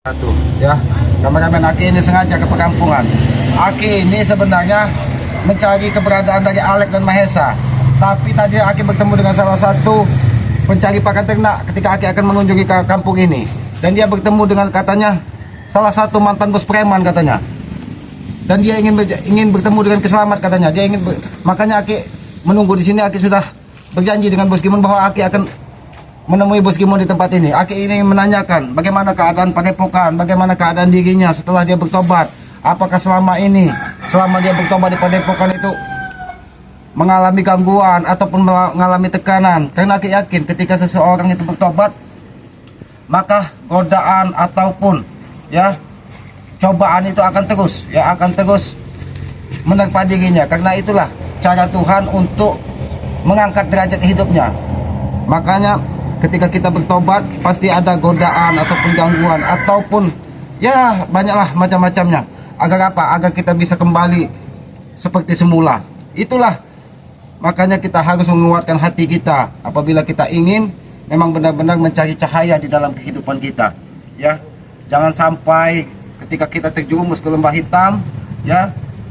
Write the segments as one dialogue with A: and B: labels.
A: Satu, ya, kameramen Aki ini sengaja ke perkampungan. Aki ini sebenarnya mencari keberadaan dari Alek dan Mahesa. Tapi tadi Aki bertemu dengan salah satu pencari pakan ternak ketika Aki akan mengunjungi ke kampung ini. Dan dia bertemu dengan katanya salah satu mantan bos preman katanya. Dan dia ingin bertemu dengan Keselamat katanya. Makanya Aki menunggu di sini. Aki sudah berjanji dengan Bos Gimon bahwa Aki akan menemui Bos Gimon di tempat ini. Aki ini menanyakan bagaimana keadaan Padepokan, bagaimana keadaan dirinya setelah dia bertobat. Apakah selama dia bertobat di Padepokan itu mengalami gangguan ataupun mengalami tekanan. Karena Aki yakin ketika seseorang itu bertobat, maka godaan ataupun cobaan itu akan terus menerpa dirinya. Karena itulah cara Tuhan untuk mengangkat derajat hidupnya. Makanya ketika kita bertobat pasti ada godaan ataupun gangguan ataupun banyaklah macam-macamnya. Agar apa? Agar kita bisa kembali seperti semula. Itulah makanya kita harus menguatkan hati kita apabila kita ingin memang benar-benar mencari cahaya di dalam kehidupan kita. Ya, jangan sampai ketika kita terjerumus ke lembah hitam,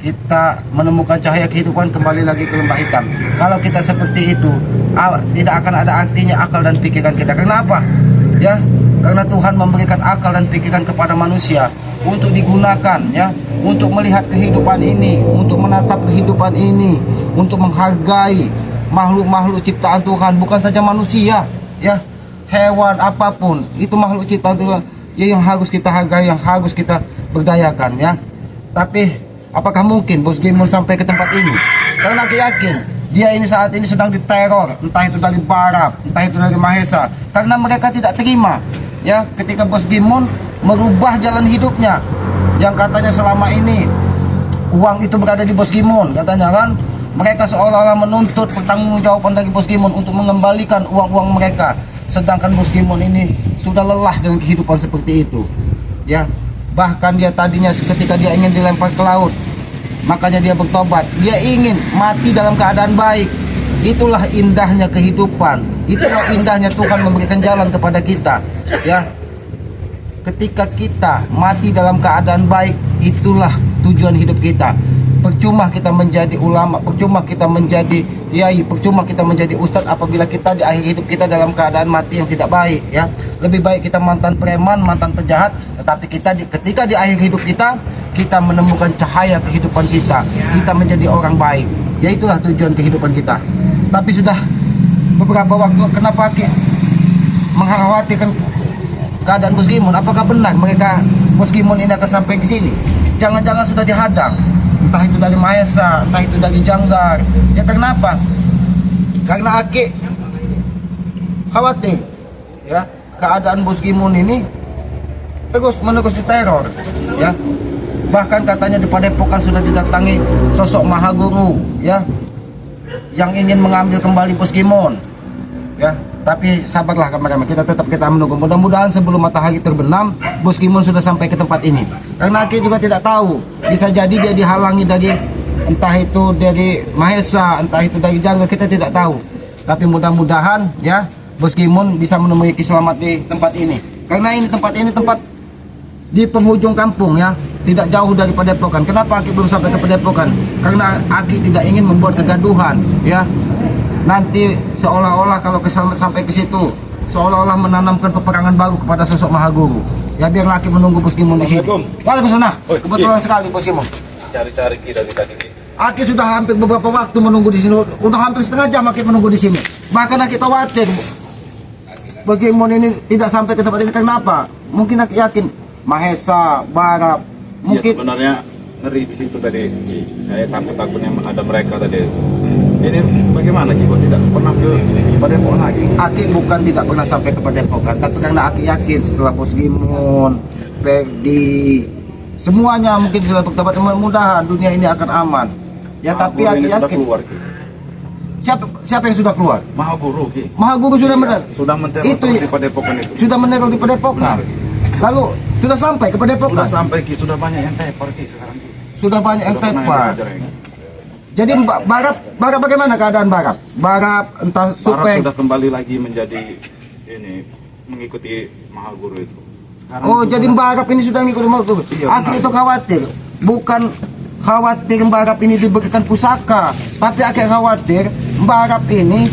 A: kita menemukan cahaya kehidupan kembali lagi ke lembah hitam. Kalau kita seperti itu, tidak akan ada artinya akal dan pikiran kita. Kenapa? Karena Tuhan memberikan akal dan pikiran kepada manusia untuk digunakan, untuk melihat kehidupan ini, untuk menatap kehidupan ini, untuk menghargai makhluk-makhluk ciptaan Tuhan, bukan saja manusia, hewan apapun itu makhluk ciptaan Tuhan, yang harus kita hargai, yang harus kita berdayakan, Tapi apakah mungkin Bos Gimon sampai ke tempat ini? Karena aku yakin dia ini saat ini sedang diteror, entah itu dari Barab, entah itu dari Mahesa, karena mereka tidak terima, ketika Bos Gimon merubah jalan hidupnya, yang katanya selama ini uang itu berada di Bos Gimon, katanya kan. Mereka seolah-olah menuntut pertanggungjawaban dari Bos Gimon untuk mengembalikan uang-uang mereka. Sedangkan Bos Gimon ini sudah lelah dengan kehidupan seperti itu. Bahkan dia tadinya ketika dia ingin dilempar ke laut, makanya dia bertobat. Dia ingin mati dalam keadaan baik. Itulah indahnya kehidupan. Itulah indahnya Tuhan memberikan jalan kepada kita. Ketika kita mati dalam keadaan baik, itulah tujuan hidup kita. Percuma kita menjadi ulama, percuma kita menjadi kiai, percuma kita menjadi ustadz apabila kita di akhir hidup kita dalam keadaan mati yang tidak baik. Lebih baik kita mantan preman, mantan penjahat, tetapi ketika di akhir hidup kita menemukan cahaya kehidupan kita menjadi orang baik. Itulah tujuan kehidupan kita. Tapi sudah beberapa waktu, kenapa mengkhawatirkan keadaan Bos Gimon? Apakah benar Bos Gimon ini akan sampai ke sini? Jangan-jangan sudah dihadang, entah itu dari Mahesa, entah itu dari Janggar. Kenapa? Karena Aki khawatir, keadaan Bos Gimon ini terus-menerus diteror, Bahkan katanya di Padepokan sudah didatangi sosok Mahaguru, yang ingin mengambil kembali Bos Gimon, Tapi sabarlah kameramen, kita menunggu. Mudah-mudahan sebelum matahari terbenam, Bos Gimon sudah sampai ke tempat ini. Karena Aki juga tidak tahu, bisa jadi dia dihalangi dari entah itu dari Mahesa, entah itu dari Jangga, kita tidak tahu. Tapi mudah-mudahan Bos Gimon bisa menemui Keselamat di tempat ini. Karena tempat ini tempat di penghujung kampung, tidak jauh dari Padepokan. Kenapa Aki belum sampai ke Padepokan? Karena Aki tidak ingin membuat kegaduhan, Nanti seolah-olah kalau Keselamat sampai ke situ, seolah-olah menanamkan peperangan baru kepada sosok Mahaguru. Biar laki menunggu Bos Gimon di sini. Waalaikumsalam. Kebetulan sekali Bos Gimon.
B: Cari-cari dari tadi.
A: Aki sudah hampir beberapa waktu menunggu di sini. Udah hampir setengah jam Aki menunggu di sini. Bahkan Aki khawatir Bos Gimon ini tidak sampai ke tempat ini. Kenapa? Mungkin Aki yakin Mahesa, Barab, mungkin.
B: Sebenarnya ngeri di situ tadi. Saya takutnya ada mereka tadi. Ini bagaimana kok tidak pernah ke Padepokan lagi? Aki
A: bukan tidak pernah sampai ke Padepokan, tapi karena Aki yakin setelah Bos Gimon, Ferdi, semuanya mungkin sudah bertobat, mudah-mudahan dunia ini akan aman. Tapi Aki yakin. Siapa yang sudah keluar?
B: Mahaguru.
A: Mahaguru sudah
B: sudah meneror di Padepokan itu.
A: Sudah meneror di Padepokan. Lalu sudah sampai ke Padepokan.
B: Sudah banyak yang tepar sekarang.
A: Sudah banyak yang tepar. Jadi Barab bagaimana keadaan Barab? Barab sudah
B: kembali lagi menjadi mengikuti Mahaguru itu.
A: Oh, jadi Mbak Arab ini sudah ngikut rumah tuh.
B: Iya,
A: Aki
B: benar.
A: itu khawatir, bukan khawatir Mbak Arab ini diberikan pusaka, tapi Aki khawatir Mbak Arab ini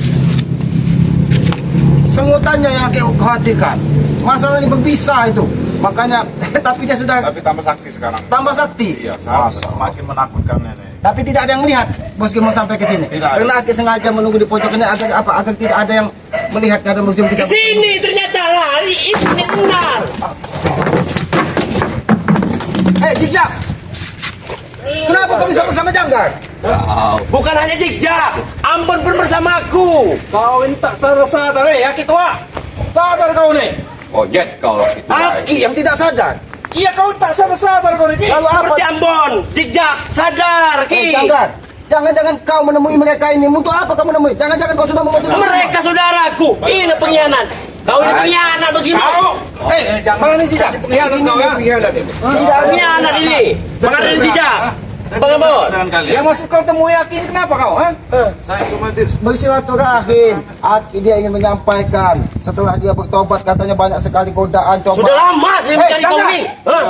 A: sengutannya yang Aki khawatirkan. Masalahnya berbisa itu, makanya tapi dia sudah
B: Tapi tambah sakti sekarang.
A: tambah sakti.
B: Iya, semakin menakutkan nenek.
A: Tapi tidak ada yang melihat Bos Gimon sampai ke sini.
B: Tidak ada.
A: Karena Aki sengaja menunggu di pojok ini agar apa? Agar tidak ada yang melihat karena museum kita.
C: Sini ternyata lari ini benar.
A: Jijak. Kenapa kau bisa bersama Janggar?
C: Bukan hanya Jigja, Ambon pun bersamaku.
D: Kau ini tak sadar-sadar ya Kitua. Sadar kau nih.
E: Oh, jet kau itu.
A: Aki yang tidak sadar.
D: Iya kau tak sadar-sadar kau nih.
A: Lalu
C: Seperti
A: apa?
C: Ambon, Jigja, sadar Ki.
A: Janggar. Jangan-jangan kau menemui mereka ini. Untuk apa kau menemui? Jangan-jangan kau sudah memotivasi
C: Mereka saudaraku, ini pengkhianat. Kau ini pengkhianat Bos Gimon.
A: Jangan ini Jijak.
D: Pengkhianat kau ya.
A: Tidak ada.
C: Pengkhianat ini. Mengadakan Jigja. Bang Ambon.
B: Dengan kalian.
D: Yang maksud kau temui Aki ini kenapa kau? Ha?
B: Saya cuma
A: Bersilaturahim. Aki dia ingin menyampaikan setelah dia bertobat katanya banyak sekali godaan coba.
C: Sudah lama saya mencari kau
A: Janggar.
C: ini.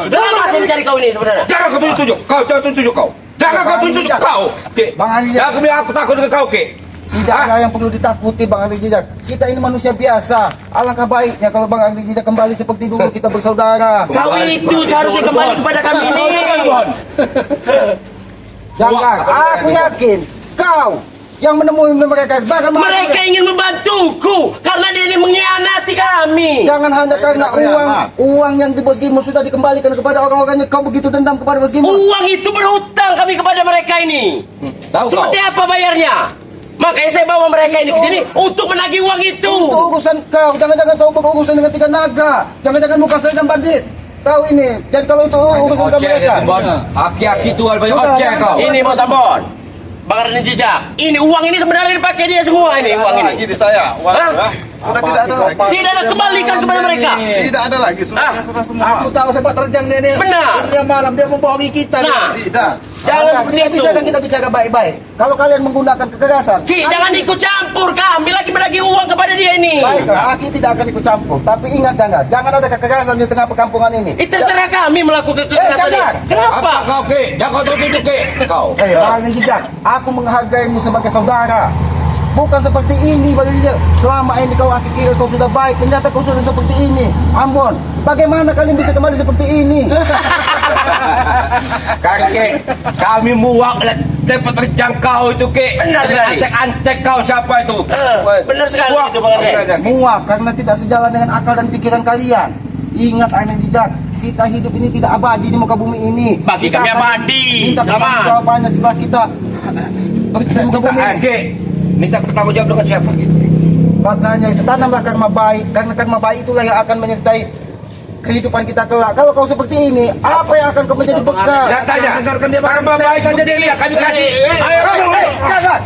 C: Sudah lama saya mencari kau ini sebenarnya.
D: Jangan kau tunjuk. Kau jangan tunjuk kau. Jangan kau tunjuk kau. Ki.
A: Bang Ali.
D: Jangan bilang aku takut dengan kau, Ki.
A: Tidak ada yang perlu ditakuti Bang Ali Jijak. Kita ini manusia biasa. Alangkah baiknya kalau Bang Ali Jijak kembali seperti dulu kita bersaudara.
C: Kau itu seharusnya kembali kepada kami ini.
A: Jangan. Aku yakin kau yang menemui mereka. Bahkan
C: Mereka ingin membantuku karena dia ini mengkhianati kami.
A: jangan hanya karena uang yang di Bos Gimon sudah dikembalikan kepada orang-orang yang kau begitu dendam kepada Bos Gimon.
C: Uang itu berhutang kami kepada mereka ini.
D: Tahu kau.
C: Seperti apa bayarnya? Makanya saya bawa mereka ini ke sini untuk menagih uang itu.
A: Untuk urusan kau, jangan-jangan kau berurusan dengan tiga naga. Jangan-jangan muka saya dan bandit. Kau ini. Dan kalau itu urusan kau mereka.
D: Aki-aki itu banyak
A: Sudah,
D: ojek kau.
C: Ini Bos Ambon, Bang Raden Jejak. Ini uang ini sebenarnya dipakai dia semua ini uang ini.
B: lagi di saya. Uang
C: Hah?
B: sudah tidak ada lagi.
C: Tidak ada kembalikan kepada mereka.
B: Tidak ada lagi. Sudah semua.
D: Aku tahu sepak terjang dia.
C: Benar.
D: Dia malam dia membohongi kita.
C: Nah,
B: Tidak.
C: jangan seperti
A: Tidak
C: itu.
A: bisa kan kita bicara baik-baik. Kalau kalian menggunakan kekerasan.
C: Ki, jangan ikut campur. Kami lagi menagih uang kepada dia ini.
A: Baiklah, Aki tidak akan ikut campur. Tapi ingat jangan ada kekerasan di tengah perkampungan ini.
C: Itu terserah kami melakukan kekerasan
A: jangan.
C: ini. Kenapa?
D: Apa kau, Ki? Jangan kau tunjuk, Ki. Kau.
A: Bang Jijak, aku menghargaimu sebagai saudara. Bukan seperti ini Bang Jijak. Selama ini kau Aki kira kau sudah baik, ternyata kau sudah seperti ini. Ambon, bagaimana kalian bisa kembali seperti ini?
D: Kakek, kami muak lihat tempat terjang kau itu, Ki.
C: Benar sekali.
D: Antek-antek kau siapa itu?
C: Benar sekali
D: Muak.
C: itu Bang Raden.
A: Muak karena tidak sejalan dengan akal dan pikiran kalian. Ingat Bang Jijak, kita hidup ini tidak abadi di muka bumi ini.
C: Bagi
A: Kita
C: kami
A: akan
C: abadi.
A: Minta
C: Selamat.
A: pertanggungjawabannya setelah kita muka bumi ini.
D: Ki, minta bertanggung jawab dengan siapa, Ki?
A: Makanya itu tanamlah karma baik. Karena karma baik itulah yang akan menyertai kehidupan kita kelak. Kalau kau seperti ini, apa yang akan kau menjadi bekal?
D: Tidak tanya. Dengarkan dia makan baik saja dia. Kami kasih. Ayo,
A: Jangan.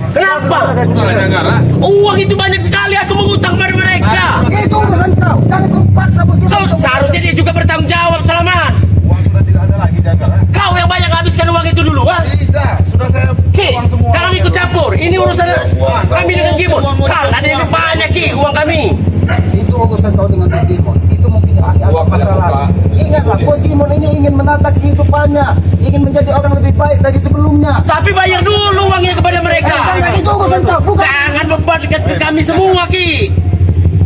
C: Kenapa? Uang itu banyak sekali aku mengutang kepada mereka.
A: Itu urusan kau. Jangan kau paksa Bos Gimon.
C: Kau seharusnya dia juga bertanggung jawab, Selamat.
B: Uang sudah tidak ada lagi, Janggar.
C: Kau yang banyak habiskan uang itu dulu, ha?
B: Tidak. Sudah saya
C: Ki,
B: uang semua.
C: jangan ikut campur. Ini urusan kami dengan Gimon. Karena dia ini banyak Ki, uang kami.
A: Itu urusan kau dengan Bos Gimon. Itu mungkin ada masalah. Ingatlah, Bos Gimon ini ingin menata kehidupannya, ingin menjadi orang lebih baik dari sebelumnya.
C: Tapi bayar dulu uangnya kepada mereka.
A: Itu urusan kau, bukan.
C: Jangan bebankan ke kami semua, Ki.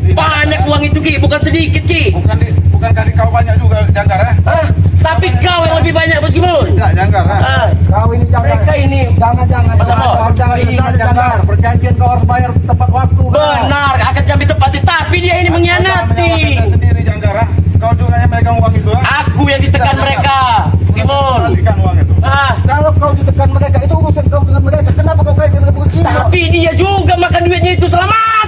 C: Banyak uang itu, Ki, bukan sedikit, Ki.
B: Bukankah di kau banyak juga, Janggar?
C: Hah? Tapi kau yang lebih banyak, Bos Gimon.
B: Tidak, Janggar.
C: Ah,
A: Kau ini jangan.
C: mereka ini
A: Jangan.
C: Mas Ambon.
A: Jangan.
D: Perjanjian kau harus bayar tepat waktu.
C: benar akan kami tepati, tapi dia ini mengkhianati.
B: Saya sendiri, Janggar. Kau juga yang megang uang itu.
C: Aku yang ditekan mereka, Gimon.
B: Kembalikan uang itu.
C: Ah,
A: Kalau kau ditekan mereka, itu urusan kau dengan mereka. Kenapa kau kaitkan dengan Bos Gimon?
C: tapi dia juga makan duitnya itu. Selamat.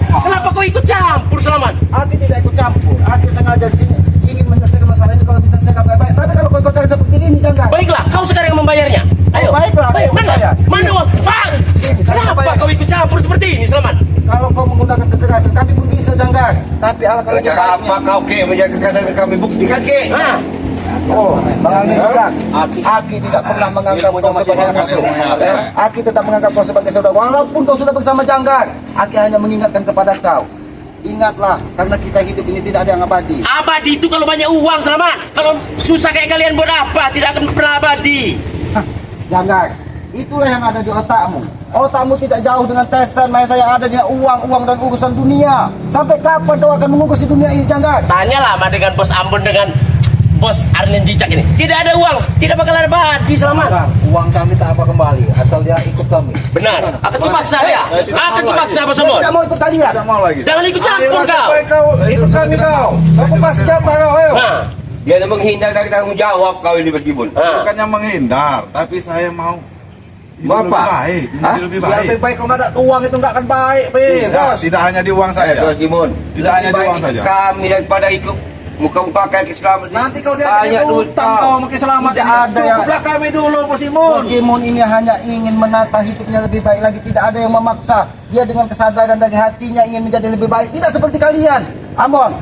C: Kenapa kau ikut campur, Selamat?
A: Aku tidak ikut campur. Aku sengaja di sini ingin menyelesaikan masalah ini kalau bisa selesaikan baik-baik. Tapi kalau kau cari seperti ini, jangan.
C: Baiklah, kau sekarang yang membayarnya. Ayo.
A: Baiklah,
C: Baik,
A: aku
C: mana?
A: bayar.
C: Mana uang? Pak, kenapa
A: bayar.
C: kau ikut campur seperti ini, Selamat?
A: Kalau kau menggunakan kekerasan, kami pun bisa janggar. Tapi ala kalau
D: Cara apa kau, Ki, menjaga kekerasan kami? Buktikan, Ki.
C: Ah,
A: Oh, Bang Aki tidak pernah menganggap kau sebagai musuh. Aki tetap menganggap kau sebagai saudara. Walaupun kau sudah bersama janggar, Aki hanya mengingatkan kepada kau. ingatlah, karena kita hidup ini tidak ada yang abadi.
C: Abadi itu kalau banyak uang, Selamat. Kalau susah kayak kalian buat apa? Tidak akan pernah abadi.
A: Hah, jangan. Itulah yang ada di otakmu. Otakmu tidak jauh dengan tesan masa yang ada di uang dan urusan dunia. Sampai kapan kau akan mengurusi dunia ini, jangan?
C: Tanyalah sama dengan bos Ambon dengan bos Arnen Jicak ini. Tidak ada uang, tidak bakal ada abadi, Selamat.
E: Uang kami tak apa kembali, asal dia ikut kami.
C: Benar. Akan kupaksa ya.
B: Saya tidak
C: Akan
B: mau
C: kupaksa
B: lagi.
C: bos
A: Saya
C: Ambon.
A: tidak mau ikut kalian.
B: Tidak mau lagi.
C: Jangan ikut campur kau.
D: Ikut kami kau. Kamu pas senjata kau, ayo.
C: Nah,
D: Dia nak menghindar dari tanggung jawab kau ini meskipun.
C: nah.
B: Bukannya menghindar, tapi saya mau
D: Mau
B: hidup lebih
D: apa?
B: baik,
D: Hah?
B: lebih
E: Yang
B: baik.
E: lebih baik kalau nggak ada uang itu nggak akan baik,
B: Tidak hanya di uang saja.
D: Bos Gimun.
B: Tidak hanya di uang saja.
D: Kami daripada ikut muka-muka kaki selamat.
E: Nanti kalau dia
D: banyak
E: ada
D: duit
E: utang kau makin selamat.
A: Tidak ada yang-
E: Cukuplah kami dulu, Bos
A: Bos
E: Imun.
A: Gimun ini hanya ingin menata hidupnya lebih baik lagi. Tidak ada yang memaksa. Dia dengan kesadaran dari hatinya ingin menjadi lebih baik. Tidak seperti kalian. Ambon,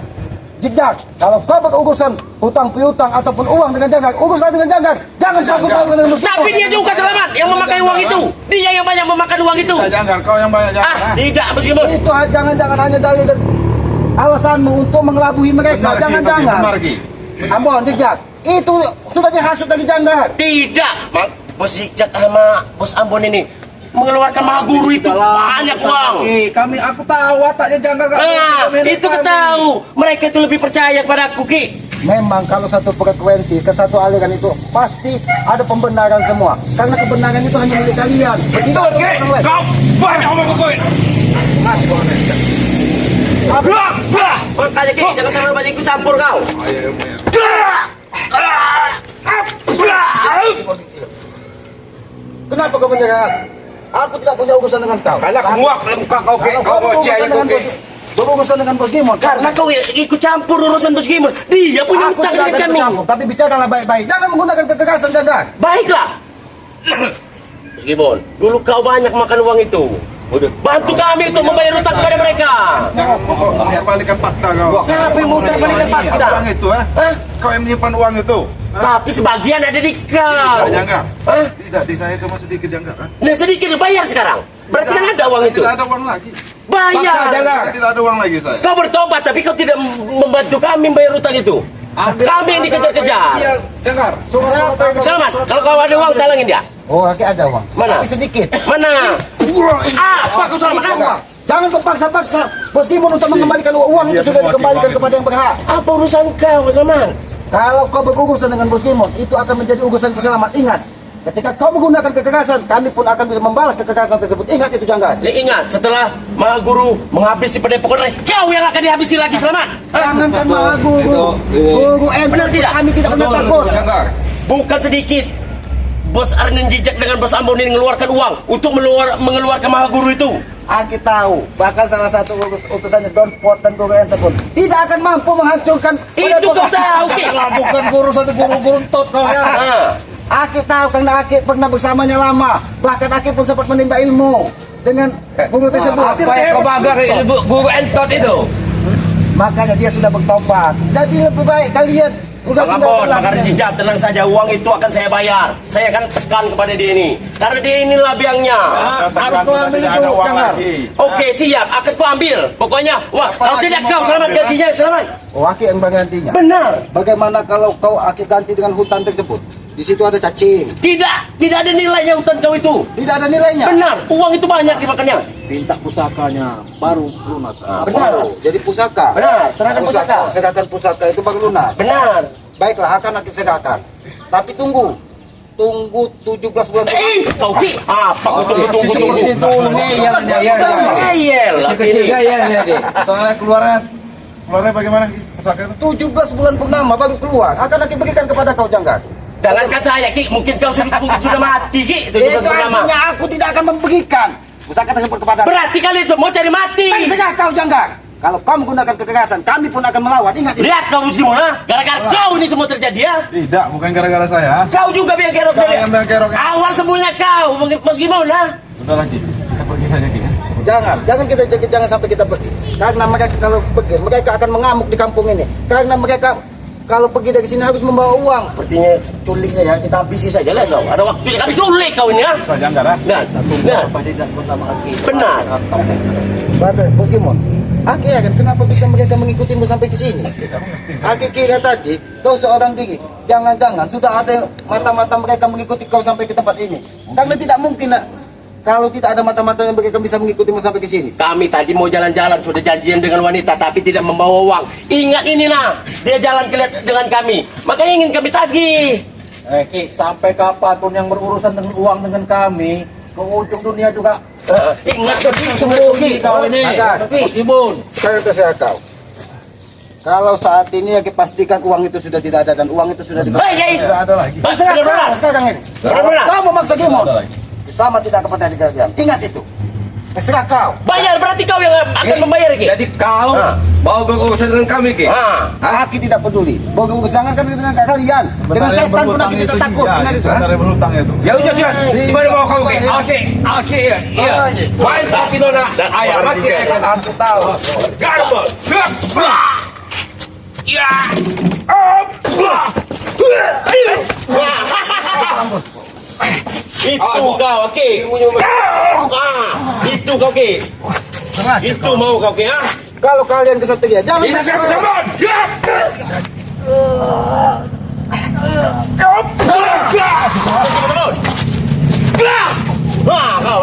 A: Jejak, kalau kau berurusan hutang piutang ataupun uang dengan jangan, uruslah dengan jangan. Jangan sangkut paut dengan musuh.
C: Tapi dia juga Selamat yang memakai uang itu. Dia yang banyak memakan uang itu.
B: Tidak jangkar, kau yang banyak jangkar.
C: Ah, tidak bos Gimun.
A: Itu jangan hanya dalil dan alasanmu untuk mengelabui mereka.
B: Benar, Ki,
A: Jangan.
B: benar, Ki.
A: Ambon, Jejak, itu sudah dihasut dari jangan.
C: Tidak, bos Jicak sama bos Ambon ini mengeluarkan maha guru itu banyak uang.
E: Aku tahu wataknya jangan.
C: Nah, itu ketahu. Mereka itu lebih percaya kepada aku, Ki.
A: Memang kalau satu frekuensi ke satu aliran itu pasti ada pembenaran semua. Karena kebenaran itu hanya milik kalian.
D: Betul, Ki. Kau banyak omong kau.
C: Makanya, Ki, jangan terlalu banyak ikut campur kau.
A: Kenapa kau menyerang aku? Aku tidak punya urusan dengan kau.
D: Karena muak muka kau, Ki.
A: Kalau
D: Kau
A: kau
D: bocah yang kau, Ki.
A: berurusan dengan Bos Gimon,
C: Karena kau ikut campur urusan bos Gimun. Dia punya
A: aku
C: utang
A: tidak
C: dengan
A: akan
C: kami.
A: bercampur, tapi bicaralah baik-baik. Jangan menggunakan kekerasan, jangan.
C: Baiklah. Bos Gimun, dulu kau banyak makan uang itu. Bantu kami untuk membayar utang kepada mereka.
B: Jangan mau balikan fakta kau.
C: Siapa yang mau balikan fakta?
B: Uang itu, ha?
C: Hah?
B: Kau yang menyimpan uang itu.
C: Tapi sebagian ada di kau.
B: Tidak jangkar.
C: Hah?
B: Tidak, di saya cuma sedikit jangkar. Ha?
C: Nah sedikit bayar sekarang. Berarti kan ada uang itu.
B: Tidak ada uang lagi.
C: Bayar.
B: Tidak ada uang lagi saya.
C: Kau bertobat tapi kau tidak membantu kami membayar utang itu. Kami yang dikejar-kejar.
E: Iya, dengar.
C: Selamat. Kalau kau ada uang talangin dia.
A: Oh, oke ada uang.
C: Mana?
A: Tapi sedikit.
C: Mana? Apa kau Selamat? Apa?
A: Jangan kau paksa-paksa. Bos Gimon untuk mengembalikan uang itu sudah dikembalikan kepada yang berhak.
C: Apa urusan kau Selamat?
A: Kalau kau berurusan dengan Bos Gimon, itu akan menjadi urusan keselamat. Ingat, ketika kau menggunakan kekerasan, kami pun akan bisa membalas kekerasan tersebut. Ingat itu, jangan.
C: Ingat setelah Maha Guru menghabisi padepokan lain, kau yang akan dihabisi lagi Selamat.
A: Jangankan maha guru,
D: Itu-
A: guru
C: Benar tidak?
A: kami tidak pernah takut.
D: Jangkar.
C: Bukan sedikit. Bos Arnen Jijak dengan Bos Ambon ini mengeluarkan uang untuk mengeluarkan Maha Guru itu.
A: Aki tahu, bahkan salah satu utusannya Don Port dan Guru Ente pun tidak akan mampu menghancurkan.
C: Itu kau tahu, Ki.
E: Bukan guru satu guru tot kau ya.
C: Nah,
A: Aki tahu karena Aki pernah bersamanya lama. Bahkan Aki pun sempat menimba ilmu dengan guru tersebut.
D: Apa yang kau bangga guru entot itu?
A: Makanya dia sudah bertobat. Jadi lebih baik kalian udah
C: Bang Ambon, Bang Jijak, tenang saja, uang itu akan saya bayar. Saya akan tekan kepada dia ini. Karena dia inilah biangnya.
E: Harus kau ambil
B: Tidak
E: itu,
B: ada uang
E: jangan.
B: lagi.
C: Oke, siap. Akan ku ambil. Pokoknya, wah, kalau
B: lagi
C: tidak
B: mau
C: kau
B: kau
C: selamat
B: ambil,
C: gantinya, selamat.
A: Oh, Aki yang menggantinya.
C: Benar.
A: Bagaimana kalau kau Aki ganti dengan hutan tersebut? Di situ ada cacing.
C: Tidak ada nilainya hutan kau itu.
A: Tidak ada nilainya.
C: Benar, uang itu banyak dimakannya.
E: Minta pusakanya baru lunas.
C: Benar.
A: Jadi pusaka.
C: Benar, serahkan pusaka.
A: Serahkan pusaka itu baru lunas.
C: Benar.
A: Baiklah, akan Aki serahkan. Tapi tunggu 17 bulan.
C: Kau Ki, apa kau tunggu
E: Seperti itu ngeyel dia.
C: Ngeyel.
E: Kecil gaya dia.
B: Soalnya keluarnya bagaimana? Pusaka itu?
A: 17 bulan purnama baru keluar. Akan Aki berikan kepada kau, Janggar.
C: Jangankan saya Ki, mungkin kau sudah mati Ki. Itu
A: Itu
C: juga pertama.
A: artinya aku tidak akan memberikan pusaka tersebut kepada.
C: Berarti kalian semua cari mati.
A: Terserah kau, Janggar. Kalau kau menggunakan kekerasan, kami pun akan melawan. Ingat itu.
C: Lihat kau gimana? Gara-gara kau ini semua terjadi ya.
B: Tidak, bukan gara-gara saya.
C: Kau juga biang kerok
B: Kau
C: dari
B: yang biang kerok.
C: awal semuanya kau. Mas gimana?
B: Sudah lagi, kita pergi saja Ki.
A: Jangan sampai kita pergi. Karena mereka kalau pergi, mereka akan mengamuk di kampung ini. Karena mereka kalau pergi dari sini harus membawa uang.
C: Sepertinya culik saja, kita habisi saja lah kau. Ada waktunya kami culik kau ini ya.
B: Sudah jangkar, ha?
C: Benar. Benar. Benar.
A: Batu, Bos Gimon, Aki ya kan, kenapa bisa mereka mengikutimu sampai ke sini? Aki kira tadi kau seorang diri. Jangan-jangan sudah ada mata-mata mereka mengikuti kau sampai ke tempat ini. Karena tidak mungkin nak, kalau tidak ada mata-mata yang mereka bisa mengikutimu sampai ke sini.
C: Kami tadi mau jalan-jalan, sudah janjian dengan wanita, tapi tidak membawa uang. Ingat ini nah, dia jalan dengan kami, makanya ingin kami tagih.
E: Ki, sampai kapanpun yang berurusan dengan uang dengan kami, ke ujung dunia juga.
C: Ingat semua Ki.
E: Kau ini, Bos Gibon.
A: Sekarang terserah kau. Kalau saat ini ya pastikan uang itu sudah tidak ada dan uang itu sudah
C: Baik, ya itu.
B: Tidak ada lagi.
A: Terserah kau sekarang ini.
C: Benar-benar.
A: Kau memaksa Gimon. Sama tidak kepada dikerjaan. Ingat itu. Terserah kau.
C: Bayar, berarti kau yang akan membayar Ki.
D: Jadi kau mau berurusan dengan kami, Ki?
A: Aki tidak peduli. Bagus jangan kan dengan kalian. Dengan setan pun Aki tidak takut. Ingat itu.
B: Sebenarnya berhutang itu.
D: Ya udah, sudah. Gimana mau kamu, Ki? Oke, iya. Main sapi nona. Ayah, mati akan.
A: Aku tahu.
D: Garbol. Ya.
C: Itu kau, oke. Itu kau, Ki. Itu mau kau, Ki.
A: Kalau kalian kesatria, jangan
D: Kita sama-sama.
C: Wah, kau,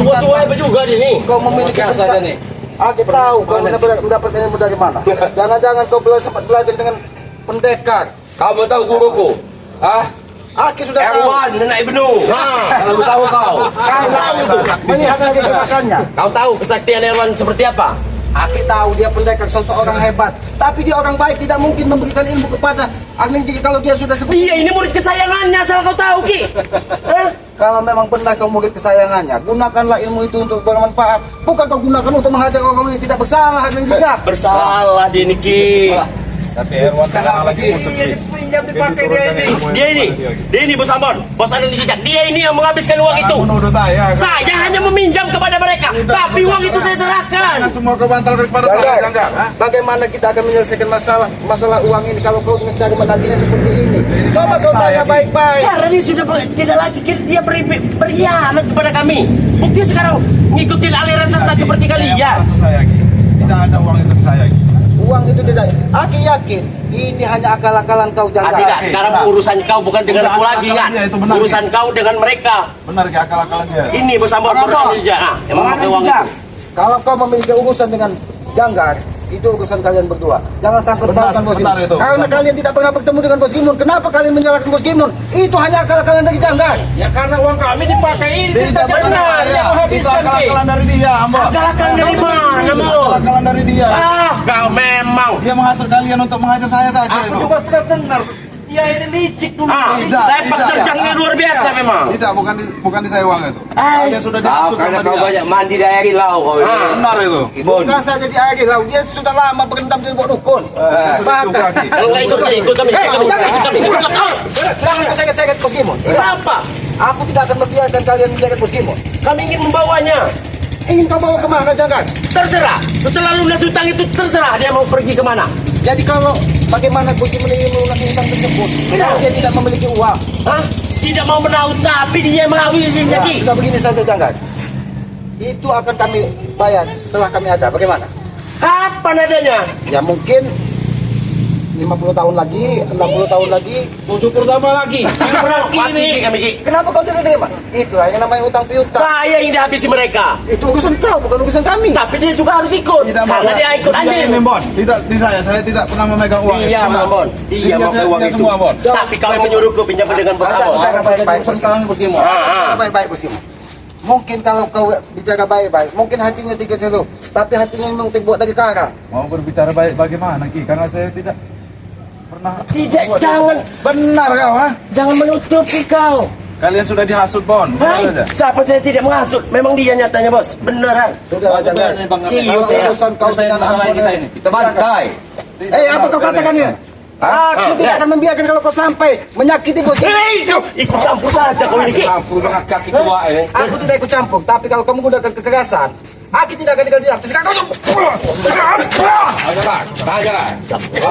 C: tua-tua apa juga dia nih?
A: kau memiliki
E: saja nih.
A: Aku tahu kau mendapatkan ilmu dari mana. Jangan-jangan kau sempat belajar dengan pendekar.
D: Kamu tahu guruku?
A: Aki sudah tahu.
D: Erwan, nenek Ibnu.
E: Kalau tahu kau.
A: Kau tahu itu. Melihat lagi gerakannya.
C: Kau tahu kesaktian Erwan seperti apa?
A: Aki tahu dia pendekar seseorang hebat. Tapi dia orang baik, tidak mungkin memberikan ilmu kepada Angin Jiki kalau dia sudah seperti.
C: Dia ini murid kesayangannya, asal kau tahu, Ki.
A: Kalau memang benar kau murid kesayangannya, gunakanlah ilmu itu untuk bermanfaat. Bukan kau gunakan untuk menghajar orang yang tidak bersalah Angin Jiki.
C: Bersalah dia ini, Ki.
B: Tapi Erwan sekarang lagi musuh.
D: Pinjam dipakai dia ini.
C: Dia ini bos Ambon, bos Anu Jejak. Dia ini yang menghabiskan uang itu.
B: Menuduh saya.
C: Saya hanya meminjam kepada mereka, tapi uang itu saya serahkan.
B: Jangan semua kau bantal kepada saya, Jangga.
A: Bagaimana kita akan menyelesaikan masalah uang ini kalau kau mencari menagihnya seperti ini? Coba kau tanya baik-baik.
C: Karena dia sudah tidak lagi dia berkhianat kepada kami. Bukti sekarang ngikutin aliran sesat seperti kalian.
B: Maksud saya, Ki. Tidak ada uang itu di saya, Ki.
A: Uang itu tidak. Aki yakin ini hanya akal-akalan kau Jangga.
C: Tidak, sekarang urusan kau bukan dengan aku lagi, kan?
B: Itu benar,
C: Urusan kau dengan mereka.
B: Benar, Ki, akal-akalan dia.
C: Ini bos Ambon, bos Anu Jejak. Yang memakai uang itu.
A: Kalau kau memiliki urusan dengan Janggar, itu urusan kalian berdua. Jangan sangkut pautkan Bos
B: benar
A: Gimon.
B: itu.
A: Karena kalian tidak pernah bertemu dengan Bos Gimon. Kenapa kalian menyalahkan Bos Gimon? Itu hanya akal-akalan dari Janggar.
D: Ya karena uang kami dipakai ini.
B: Tidak benar,
D: yang
B: itu
D: menghabiskan, Ki.
B: akal-akalan dari dia, Ambon.
C: Akal-akalan dari mana, Mon?
B: Akal-akalan dari dia.
C: Kau memang.
B: Dia menghasut kalian untuk menghajar saya saja
D: Aku
B: itu.
D: juga pernah dengar. Dia ini licik dulu.
B: Tidak,
C: Saya
B: tidak.
C: terjangnya luar biasa memang.
B: Tidak, bukan di saya uang itu. Dia sudah
D: Kau
B: dihasut
D: karena
B: sama
D: kau
B: dia.
D: banyak mandi di air laut kau ini.
B: Benar itu.
D: Ibon.
A: Bukan saja di air laut, dia sudah lama berendam di bawah dukun.
B: Itu, Kaki.
C: Kalau nggak ikut kami.
A: Jangan kau seket-seket Bos Gimon.
C: Kenapa?
A: Aku tidak akan membiarkan kalian menjaga Bos Gimon.
C: Kami ingin membawanya.
A: Ingin kau bawa kemana Janggar?
C: Terserah. Setelah lunas hutang itu terserah dia mau pergi kemana.
A: Jadi kalau bagaimana Bos Gimon ingin melunasi hutang tersebut, kalau dia tidak memiliki uang.
C: Hah? Tidak mau menahu tapi dia menghabisinya, Ki.
A: Sudah begini saja Janggar. Itu akan kami bayar setelah kami ada. Bagaimana?
C: Kapan adanya?
A: Ya mungkin 50 tahun lagi, 60 tahun lagi.
E: 70 tahun lagi.
C: Yang pergi ini kami, Ki.
A: Kenapa kau tidak terima? Itulah yang namanya utang piutang.
C: Saya yang dihabisi mereka.
A: Itu urusan kau, bukan urusan kami.
C: Tapi dia juga harus ikut.
B: Tidak,
C: Karena
B: Bon.
C: dia ikut
B: Dia
C: Andin.
B: ini, Bon. Tidak di saya tidak pernah memegang uang.
C: Iya,
B: itu. Benar.
C: Bon. Dia mau uang itu.
B: Semua, Bon.
C: Tapi kau yang menyuruhku pinjam dengan bos Ambon.
A: Jaga baik-baik
E: Urusan kami Bos Gimon.
A: Jaga baik-baik Bos Gimon. Mungkin kalau kau bicara baik-baik, mungkin hatinya tiga seru, tapi hatinya memang terbuat dari karang.
B: Mau berbicara baik bagaimana, Ki? Karena saya tidak pernah.
C: Tidak, jangan.
B: Benar kau, ha?
C: Jangan menutupi kau.
B: Kalian sudah dihasut, Bon. Benar saja.
C: Siapa saya tidak menghasut? Memang dia nyatanya, bos. Beneran.
A: Sudah Janggar.
C: Cium saya.
A: Urusan kau dengan
E: masalah
A: Ambon
E: kita ini. Kita bantai.
A: apa kau katakan ini? Aku tidak akan membiarkan kalau kau sampai menyakiti Bos Gimon.
C: Hei, kau ikut campur saja kau ini, Ki.
E: Campur dengan kaki tua ini.
A: Aku tidak ikut campur, tapi kalau kamu menggunakan kekerasan, aku tidak akan tinggal diam. Sekarang kau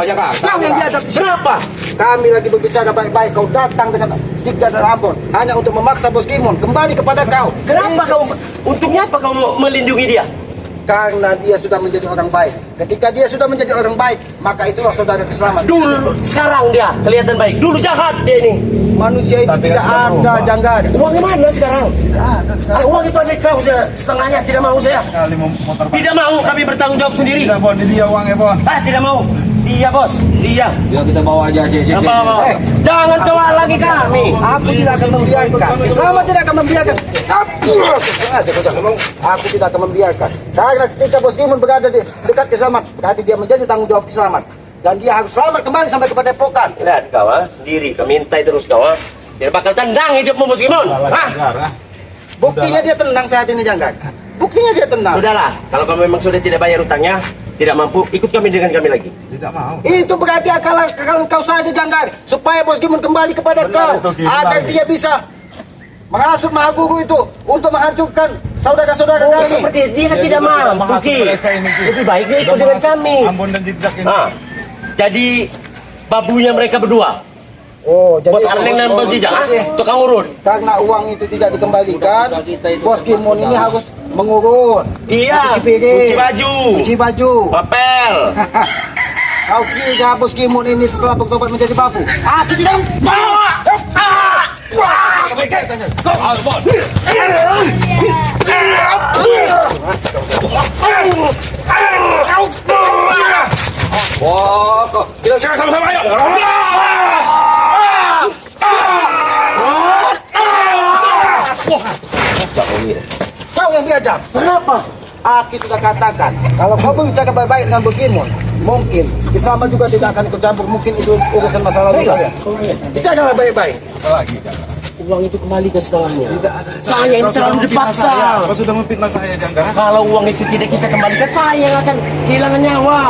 E: Jangan.
A: kau yang diajak. Kenapa? Kami lagi berbicara baik-baik. Kau datang dengan Jigda dan Ambon hanya untuk memaksa Bos Gimon kembali kepada kau.
C: Kenapa kau? Untungnya apa kau melindungi dia?
A: karena dia sudah menjadi orang baik. Ketika dia sudah menjadi orang baik, maka itulah saudara keselamatan.
C: Dulu sekarang dia kelihatan baik. Dulu jahat dia ini.
A: Manusia itu tidak ada, Janggar.
C: Uangnya mana sekarang? Uang itu ada kau setengahnya, tidak mau saya.
B: Kali mau motor
C: Tidak mau, kami bertanggung jawab sendiri.
B: Tidak, Bon, ini dia uangnya, Bon.
C: Tidak mau. Dia bos, dia.
E: Ya kita bawa aja.
C: Apa? Jangan kau halangi kami.
A: Aku tidak akan membiarkan. Selama tidak akan membiarkan. Aku tidak akan membiarkan. Karena ketika Bos Gimun berada di dekat Kiselamat, berarti dia menjadi tanggung jawab Kiselamat. Dan dia harus selamat kembali sampai kepada Epokan.
C: Lihat kau, sendiri. Kau mintai terus kau, Tidak bakal tendang hidupmu, Bos Gimun.
A: Buktinya dia tenang saat ini, Janggar. Buktinya dia tenang.
C: Sudahlah, kalau kamu memang sudah tidak bayar utangnya, tidak mampu, ikut kami dengan kami lagi.
B: Tidak mau.
A: Itu berarti akalan kau saja, Janggar. Supaya Bos Gimun kembali kepada kau.
B: itu, Ki.
A: Agar dia bisa menghasut Mahaguru itu untuk menghancurkan saudara-saudara kami.
C: Seperti dia kan tidak mampu, Ki. Lebih baik dia ikut dengan kami.
B: Ambon dan Zigzag ini.
C: Jadi, babunya mereka berdua.
A: Oh, jadi
C: Bos Arneng dan Bos Jijak, tukang urut.
A: karena uang itu tidak dikembalikan, Bos Gimun ini harus mengurut,
C: Iya,
A: cuci piring,
C: cuci baju,
A: cuci baju.
C: papel.
A: Kau kira Bos Gimun ini setelah bertobat menjadi babu? Aku tidak mau.
E: Wah, kok kita sekarang sama-sama ayo.
A: Kau yang biadab.
C: Kenapa?
A: Aku sudah katakan, kalau kau berbicara baik-baik dengan Bos Gimun, mungkin Kiselamat juga tidak akan ikut campur. Mungkin itu urusan masalah lalu kalian. Bicaralah baik-baik.
C: Uang itu kembali ke setengahnya. Saya ini terlalu dipaksa.
B: Kau sudah memfitnah saya, Janggar.
C: Kalau uang itu tidak kita kembalikan, saya yang akan kehilangan nyawa.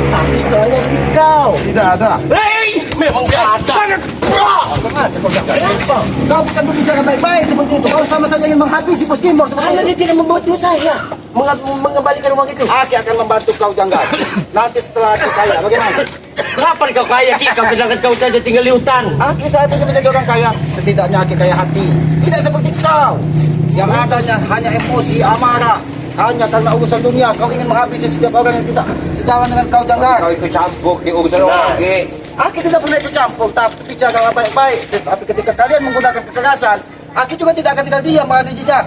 C: Tapi setengahnya dari kau.
B: Tidak ada.
C: Hei, memang tidak ada.
A: Kau bukan berbicara baik-baik seperti itu. Kau sama saja ingin menghabisi Bos Gimun seperti
C: Karena
A: itu.
C: dia tidak membantu saya mengembalikan uang itu.
A: Aki akan membantu kau, Janggar. Nanti setelah aku kaya, bagaimana?
C: Kapan kau kaya, Ki? Kau sedangkan kau saja tinggal di hutan.
A: Aki saat ini menjadi orang kaya. Setidaknya Aki kaya hati. Tidak seperti kau. Yang adanya hanya emosi, amarah. Hanya karena urusan dunia, kau ingin menghabisi setiap orang yang tidak sejalan dengan kau, Janggar.
E: Kau ikut campur di urusan orang, Ki.
A: Aki tidak pernah ikut campur, tapi bicaralah baik-baik. Tapi ketika kalian menggunakan kekerasan, Aki juga tidak akan tinggal diam, Bang Andi Jijak.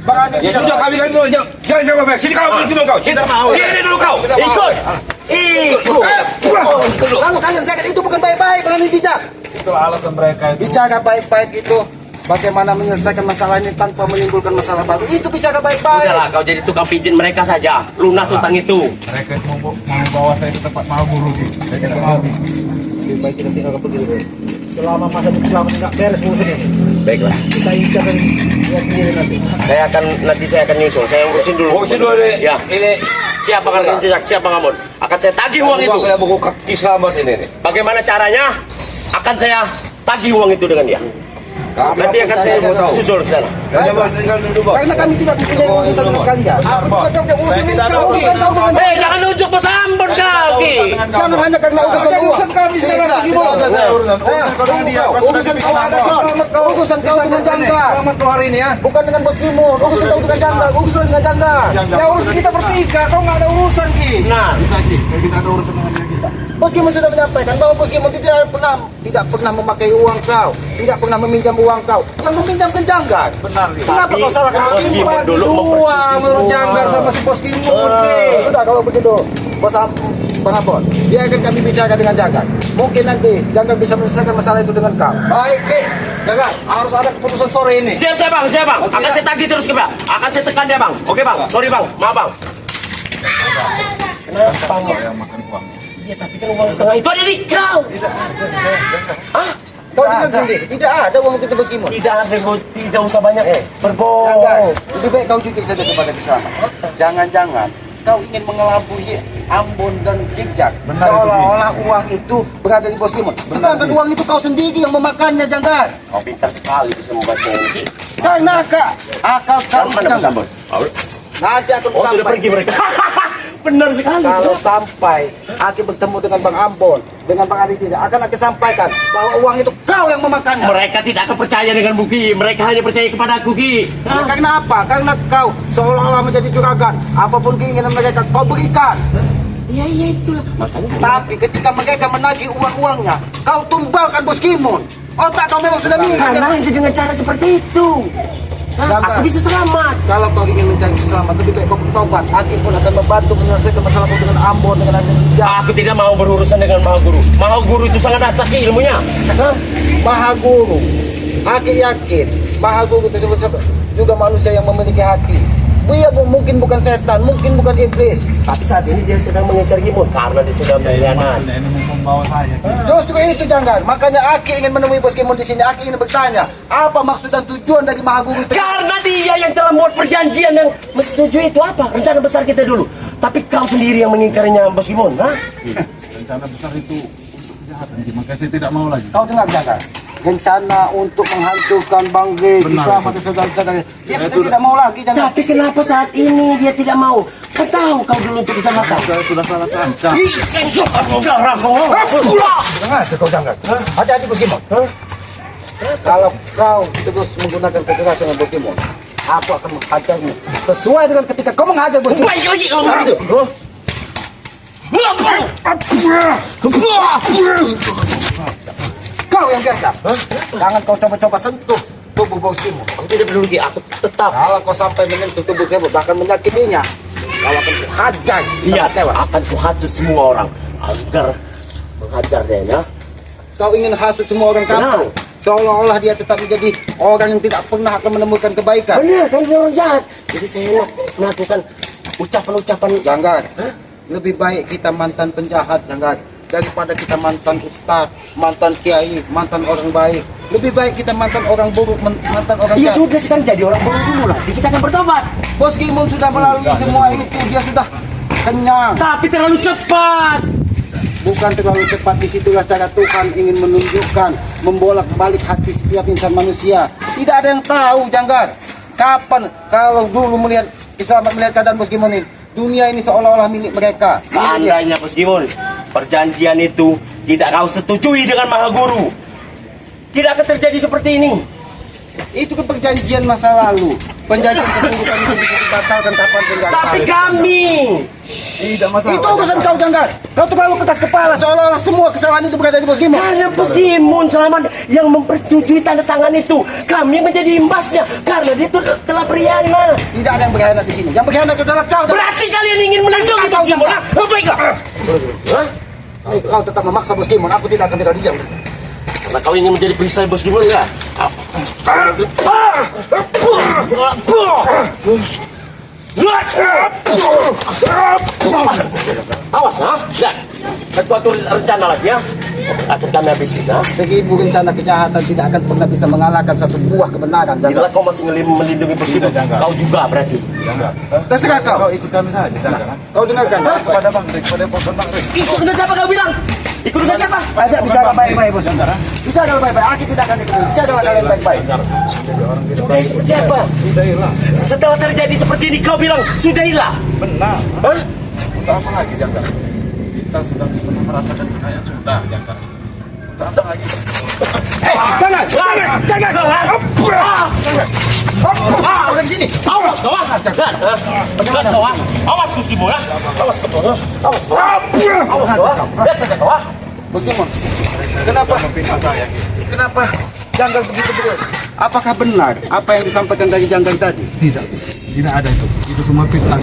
A: Bang Andi
E: Ya
A: Jijak.
E: sudah kami kan dulu. Jangan sama baik. Sini kau, sini kau. Sini mau. Sini dulu kau.
C: Ikut. Ikut.
A: Kalau kalian sakit itu bukan baik-baik, Bang Andi Jijak.
B: Itulah alasan mereka itu.
A: Bicara baik-baik itu bagaimana menyelesaikan masalah ini tanpa menimbulkan masalah baru. Itu bicara baik-baik.
C: Sudahlah, kau jadi tukang pijit mereka saja. Lunas utang itu.
B: Mereka itu mau bawa saya ke tempat Mahaguru, Ki. Saya tidak mau.
E: Lebih baik kita tinggal begitu. Selama masa Islam tidak beres urusan ini.
C: Baiklah.
E: Kita incarkan dia sendiri nanti.
C: Saya akan nyusul. Saya urusin dulu.
E: Urusin dulu deh.
C: Ya.
E: Ini
C: Siapa akan Jejak? Siapa Ngamun? Akan saya tagih uang itu.
E: Kita buku kaki selamat ini nih.
C: Bagaimana caranya? Akan saya tagih uang itu dengan dia. Nanti akan saya susul ke sana.
E: Tinggal dulu, Bos.
A: Karena kami tidak mempunyai urusan dengan kalian.
B: Benar, Bos. Saya tidak ada
A: Urusan kau dengan
C: Hei, jangan nunjuk Bos Ambon kau, Ki.
A: jangan hanya karena urusan uang.
E: kami
B: Tidak ada saya urusan. Urusan kau dengan dia. Kau sudah
A: Urusan kau
B: dipitnah, Bos.
A: urusan kau dengan Janggar.
E: Selamat kau hari ini ya.
A: Bukan dengan Bos Gimun. Urusan kau dengan Janggar. Urusan dengan Janggar.
E: Ya urusan kita bertiga, kau nggak ada urusan Ki.
C: Nah,
B: Kita, Ki. Saya tidak ada urusan dengan dia, kita.
A: Bos Gimun sudah menyampaikan bahwa Bos Gimun tidak pernah memakai uang kau, tidak pernah meminjam uang kau, yang meminjam ke Janggar.
B: Benar, Ki.
A: Kenapa
C: Tapi
A: kau salahkan Bos
C: Bos
A: Gimun?
C: Gimun dulu
E: Dua
C: mempersetujukan
E: menurut
C: semua.
E: Janggar sama si Bos Timun Ki.
A: Sudah kalau begitu, Bang Ambon, biarkan kami bicara dengan Janggar. Mungkin nanti Janggar bisa menyelesaikan masalah itu dengan kau.
E: Baik Ki. Janggar, harus ada keputusan sore ini.
C: siap bang, siap bang. Akan saya tagih terus ke bang. Akan saya tekan dia bang. Oke bang, sorry bang, maaf bang. Kenapa bang?
B: Yang makan uang.
C: Iya tapi kan uang setengah itu ada di kau.
A: Kau dengar sendiri, tidak ada uang itu di Bos Gimun.
C: Tidak ada, tidak usah banyak
A: Janggar,
C: berbohong.
A: lebih baik kau jujur saja kepada Kiselamat. Jangan-jangan kau ingin mengelabui Ambon dan Jigzag.
B: Benar,
A: Seolah-olah uang itu berada di Bos Gimun. Sedangkan uang itu kau sendiri yang memakannya, Janggar.
C: Kau pintar sekali bisa membaca ini.
A: Karena akal kau
C: Mana Bos Ambon?
A: nanti aku
C: Oh sudah pergi mereka. Benar sekali.
A: Kalau sampai Aki bertemu dengan Bang Ambon, dengan Bang Aditya akan sampaikan bahwa uang itu kau yang memakannya.
C: Mereka tidak akan percaya dengan Buki. Mereka hanya percaya kepada aku, Ki. Hah?
A: Karena apa? Karena kau seolah-olah menjadi juragan. Apapun keinginan mereka kau berikan.
C: Iya, itulah. Makanya
A: Tapi ketika mereka menagih uang-uangnya, kau tumbalkan Bos Gimun. Otak kau memang sudah minggir.
C: karena hanya dengan cara seperti itu. Hah?
A: Jangan.
C: Aku bisa selamat.
A: Kalau kau ingin mencari keselamatan, lebih baik kau bertobat. Aki pun akan membantu menyelesaikan masalahmu dengan Ambon, dengan Raden Hijau.
C: Aku tidak mau berurusan dengan Mahaguru. Mahaguru itu sangat dahsyat ilmunya. Hah?
A: Mahaguru. Aki yakin Mahaguru tersebut juga manusia yang memiliki hati. Dia mungkin bukan setan, mungkin bukan iblis.
C: Tapi saat ini dia sedang mengejar Gimun karena dia sedang mengkhianati.
B: Ini membawa saya.
A: Justru itu jangan. Makanya Aki ingin menemui Bos Gimun di sini. Aki ingin bertanya, apa maksud dan tujuan dari Mahaguru itu?
C: Karena dia yang telah membuat perjanjian yang menyetujui itu apa? Rencana besar kita dulu. Tapi kau sendiri yang mengingkarinya, Bos Gimun. Hah?
B: Rencana besar itu untuk kejahatan. Makanya saya tidak mau lagi.
A: Kau dengar jangan? Rencana untuk menghancurkan Bang G,
B: Benar.
A: Kisah pada saudara-saudara. Dia sudah tidak mau lagi jangan.
C: Tapi kenapa saat ini dia tidak mau? Kan tahu kau dulu untuk kejahatan.
B: Saya sudah salah sangka.
C: Darah kau.
A: Dengar kau jangan. Hati-hati Bos Gimun. Kalau kau terus menggunakan kekerasan dengan Bos Gimun, aku akan menghajarmu sesuai dengan ketika kau menghajar Bos Gimun.
C: Baik lagi kalau begitu.
A: Kau yang biarkan. Jangan kau coba-coba sentuh tubuh Bos Gimun.
C: Aku tidak peduli, aku tetap.
A: Kalau kau sampai menyentuh tubuh Gimun, bahkan menyakitinya, kau akan kuhajar.
C: Iya,
A: sangat tewas.
C: akan kuhasut semua orang agar menghajar dia. Ya?
A: Kau ingin hasut semua orang kampung. Seolah-olah dia tetap menjadi orang yang tidak pernah akan menemukan kebaikan.
C: Benar, kan dia orang jahat. Jadi saya nak melakukan ucapan-ucapan.
A: Jangan. Lebih baik kita mantan penjahat, jangan. Daripada kita mantan ustaz, mantan kiai, mantan orang baik. Lebih baik kita mantan orang buruk, mantan orang
C: Ya
A: jahat.
C: sudah, sekarang jadi orang baru dulu lah. Kita akan bertobat.
A: Bos Gimun sudah melalui semua itu, dia sudah kenyang.
C: Tapi terlalu cepat.
A: Bukan terlalu cepat, disitulah cara Tuhan ingin menunjukkan, membolak-balik hati setiap insan manusia. Tidak ada yang tahu, Janggar. Kapan kalau dulu melihat keadaan Bos Gimun ini, dunia ini seolah-olah milik mereka.
C: Seandainya Bos Gimun, perjanjian itu tidak kau setujui dengan Mahaguru, tidak akan terjadi seperti ini.
A: Itu kan perjanjian masa lalu. Perjanjian keburukan itu bisa dibatalkan kapan pun.
C: Tapi kami
B: Tidak masalah.
A: Itu urusan kau, Janggar. Kau terlalu keras kepala, seolah-olah semua kesalahan itu berada di Bos Gimun.
C: karena Bos Gimun selama yang mempersetujui tanda tangan itu, kami menjadi imbasnya karena dia telah berkhianat.
A: Tidak ada yang berkhianat di sini. Yang berkhianat adalah kau. Janggar.
C: Berarti kalian ingin melindungi Bos Gimun? Hah? Baiklah.
A: Hah? Kau tetap memaksa Bos Gimun. Aku tidak akan tinggal diam.
C: Karena kau ingin menjadi perisai Bos Gimun enggak? Awas, ha? Dan aku atur rencana lagi ya. Akan kami habisi, ha?
A: Seribu rencana kejahatan tidak akan pernah bisa mengalahkan satu buah kebenaran.
C: Bila
A: Janggar.
C: kau masih melindungi Bos Gimun, kau juga berarti.
A: Terserah kau.
B: Kau ikut kami saja, jangan.
A: Kau dengarkan.
B: Kepada Bang Rik, kepada Bang Rik.
C: Ikut dengan siapa kau bilang? Ikut dengan siapa?
A: Ajak bicara baik-baik, Bos. Bicara baik-baik. Aku tidak akan ikut. Bicaralah kalian baik-baik.
C: Sudah seperti apa?
B: Sudah hilang.
C: Setelah terjadi seperti ini kau bilang sudah hilang.
B: Benar.
C: Hah?
B: Untuk apa lagi, Jangkar? Kita sudah pernah merasakan kekayaan. Sudah, Jangkar. Untuk apa lagi?
A: Jangan. Orang sini.
C: Awas kau, ah. Jangan, ah. Jangan kau, ah. Awas Bos Gimun, ah. Awas kau, ah. Awas kau, ah. Awas kau, ah. Lihat saja kau, ah.
A: Bos Gimun. Kenapa?
B: Memfitnah saya.
A: Kenapa Janggal begitu terus? Apakah benar apa yang disampaikan dari Janggal tadi?
B: Tidak. Tidak ada itu. Itu semua fitnah.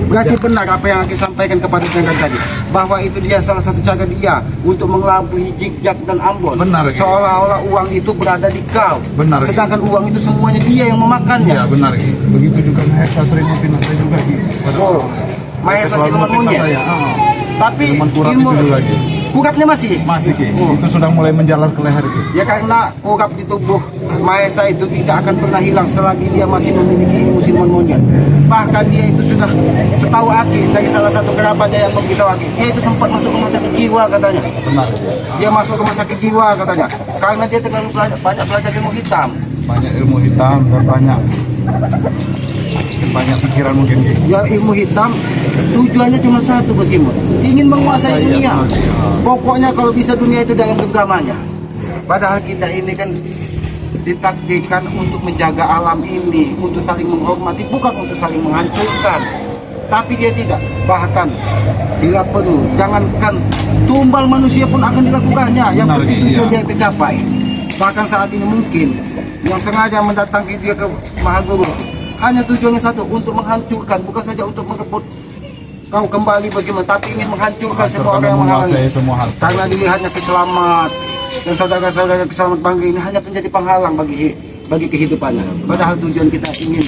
A: Berarti benar apa yang Aki sampaikan kepada Janggal tadi, bahwa itu dia salah satu cara dia untuk mengelabui Jikjak dan Ambon.
B: Benar, Ki.
A: seolah-olah uang itu berada di kau.
B: Benar, Ki.
A: Sedangkan uang itu semuanya dia yang memakannya.
B: Ya benar, Ki. Begitu juga Mahesa sering memfitnah saya juga, Ki.
A: Oh, Mahesa
B: Selalu
A: siluman
B: memfitnah
A: monyet.
B: saya.
A: Tapi
B: Siluman kurap
A: ilmu
B: itu lagi.
A: kurapnya masih.
B: Masih, Ki.
A: Oh.
B: Itu sudah mulai menjalar ke leher, Ki.
A: Ya karena kurap di tubuh Mahesa itu tidak akan pernah hilang selagi dia masih memiliki ilmu siluman monyet. Bahkan dia itu sudah setahu Aki dari salah satu kerabatnya yang memberitahu Aki, dia itu sempat masuk rumah sakit jiwa katanya.
B: Benar.
A: Dia masuk rumah sakit jiwa katanya karena dia terlalu banyak belajar ilmu hitam.
B: Banyak ilmu hitam dan banyak pikiran mungkin, Ki.
A: Ya ilmu hitam Tujuannya cuma satu, Bos Kimon. Ingin menguasai dunia. Pokoknya kalau bisa dunia itu dalam genggamannya. Padahal kita ini kan ditakdirkan untuk menjaga alam ini, untuk saling menghormati, bukan untuk saling menghancurkan. Tapi dia tidak. Bahkan bila perlu, jangankan tumbal manusia pun akan dilakukannya. Yang penting tujuan dia tercapai. Bahkan saat ini mungkin yang sengaja mendatangi dia ke Mahaguru hanya tujuannya satu, untuk menghancurkan, bukan saja untuk merebut kau kembali Bos Kimon, tapi ingin menghancurkan semua orang yang menghalangi. Karena dilihatnya keselamat dan saudara-saudara keselamat bangga ini hanya menjadi penghalang bagi kehidupannya. Padahal tujuan kita ingin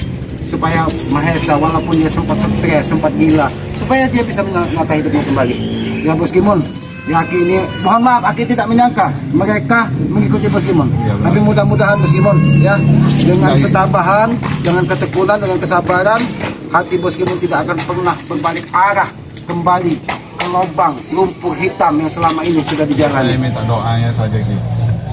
A: supaya Mahesa walaupun dia sempat stres, sempat gila, supaya dia bisa menata hidupnya kembali. Ya Bos Kimon, ya Aki ini mohon maaf, Aki tidak menyangka mereka mengikuti Bos Kimon. Tapi mudah-mudahan Bos Kimon ya, dengan ketabahan, dengan ketekunan, dengan kesabaran, hati Bos Kimon tidak akan pernah berbalik arah kembali ke lubang lumpur hitam yang selama ini sudah dijalani.
B: Saya minta doanya saja gitu.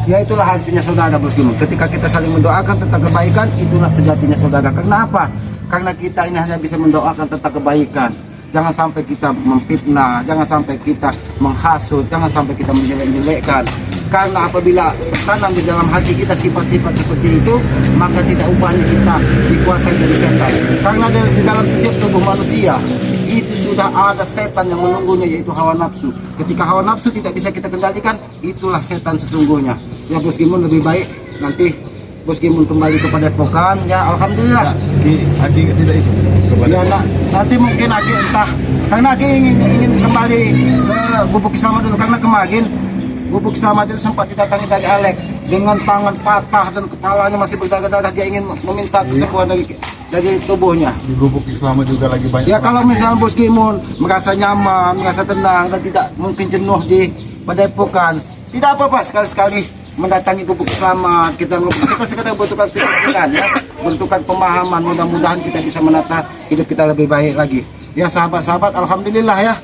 A: Ya itulah artinya saudara Bos Kimon. Ketika kita saling mendoakan tentang kebaikan, itulah sejatinya saudara. Karena apa? Karena kita ini hanya bisa mendoakan tentang kebaikan. Jangan sampai kita memfitnah, jangan sampai kita menghasut, jangan sampai kita menjelek-jelekkan. Karena apabila tertanam di dalam hati kita sifat-sifat seperti itu, maka tidak ubahnya kita dikuasai dari setan. Karena di dalam setiap tubuh manusia itu sudah ada setan yang menunggunya, yaitu hawa nafsu. Ketika hawa nafsu tidak bisa kita kendalikan, itulah setan sesungguhnya. Ya Bos Kimon, lebih baik nanti Bos Kimon kembali kepada Pokan. Ya Alhamdulillah.
B: Aki tidak itu.
A: Ya nanti mungkin Aki entah, karena Aki ingin kembali ke Gubuk Kisama dulu, karena kemarin Gubuk Kisama itu sempat didatangi dari Alek dengan tangan patah dan kepalanya masih berdarah-darah. Dia ingin meminta kesembuhan dari tubuhnya.
B: Di Gubuk Islam juga lagi banyak.
A: Ya kalau misalnya Bos Kimon merasa nyaman, merasa tenang dan tidak mungkin jenuh di Padepokan, tidak apa-apa sekali-sekali mendatangi Gubuk Selamat. Kita sekedar bertukar pikiran ya, bertukar pemahaman. Mudah-mudahan kita bisa menata hidup kita lebih baik lagi. Ya sahabat-sahabat, alhamdulillah ya.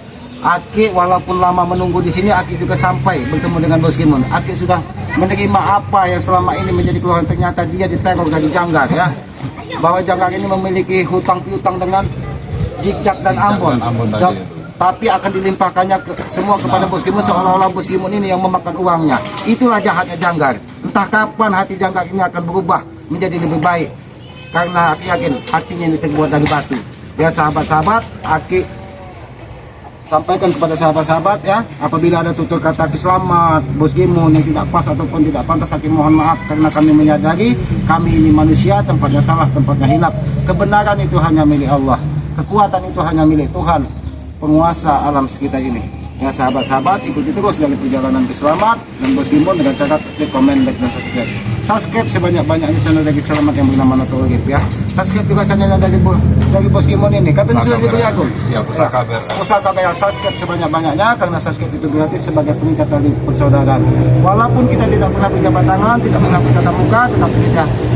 A: Aki walaupun lama menunggu di sini, Aki juga sampai bertemu dengan Bos Kimon. Aki sudah menerima apa yang selama ini menjadi keluhan. Ternyata dia diteror dari Janggar ya. Bahwa Janggar ini memiliki hutang piutang dengan Jikjak dan Ambon. Tapi akan dilimpahkannya semua kepada Bos Kimon, seolah-olah Bos Kimon ini yang memakan uangnya. Itulah jahatnya Janggar. Entah kapan hati Janggar ini akan berubah menjadi lebih baik. Karena Aki yakin hatinya ini terbuat dari batu. Ya sahabat-sahabat, Aki sampaikan kepada sahabat-sahabat ya, apabila ada tutur kata selamat Bos Kimon yang tidak pas ataupun tidak pantas, Aki mohon maaf, karena kami menyadari kami ini manusia, tempatnya salah, tempatnya hilap. Kebenaran itu hanya milik Allah, kekuatan itu hanya milik Tuhan, penguasa alam sekitar ini. Ya sahabat-sahabat, ikuti terus dari perjalanan Selamat dan Bos Kimon dengan cara klik, komen, like, dan subscribe. Subscribe sebanyak-banyaknya channel dari Selamat yang bernama Noto Urip ya. Subscribe juga channel dari Bos Kimon ini. Katanya sudah diberi akun.
B: Ya, pusaka ber.
A: Pusaka bayar. Subscribe sebanyak-banyaknya karena subscribe itu gratis sebagai peningkat dari persaudaraan. Walaupun kita tidak pernah berjabat tangan, tidak pernah bertatap muka, tetapi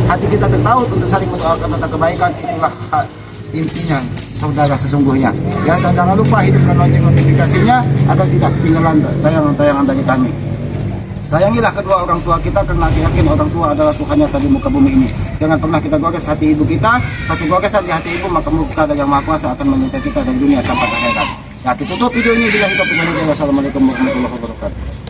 A: hati kita tertaut untuk saling mendoakan tentang kebaikan. Itulah intinya saudara sesungguhnya ya. Dan jangan lupa hidupkan lonceng notifikasinya agar tidak ketinggalan tayangan-tayangan dari kami. Sayangilah kedua orang tua kita, karena yakin orang tua adalah Tuhan nyata di muka bumi ini. Jangan pernah kita gores hati ibu kita. Satu goresan di hati ibu, maka muka dari Yang Maha Kuasa akan menyertai kita dari dunia sampai akhirat. Ya, kita tutup video ini. Bila kita punya. Wassalamualaikum warahmatullahi wabarakatuh.